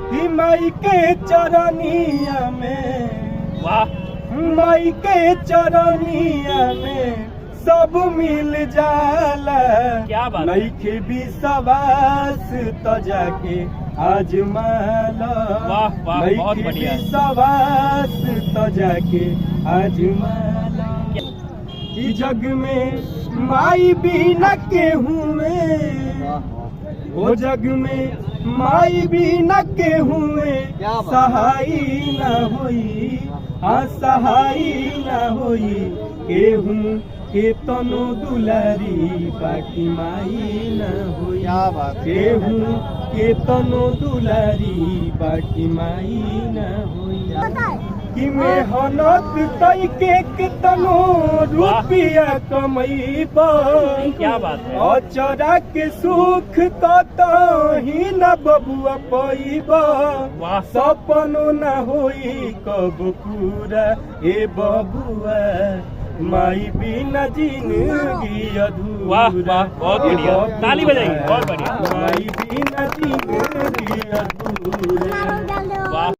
कि माई के चरनिया में, वाह माई के चरनिया में सब मिल जाला। क्या बात है। नइखे विश्वास तो जाके आजमाला। वाह वाह बहुत नइखे बढ़िया। विश्वास तो जाके आजमाला। ई जग में माई भी न केहू में, वो जग में माई भी न केहू में सहाई न होई। हाँ सहाई न होई केहू के तनो दुलारी बाकी माई न होई। केहू के तनो दुलारी बाकी माई न होई। कि मेहनत तई के तनो रुपया कमैबा। क्या बात है। अचरा के सुख तो ही न बबुआ पैबा। वाह सपनो न होई कब पूरा ए बबुआ। माई बिना जिंदगी अधूरा। वाह वाह बहुत बढ़िया, ताली बजाइए बहुत बढ़िया। माई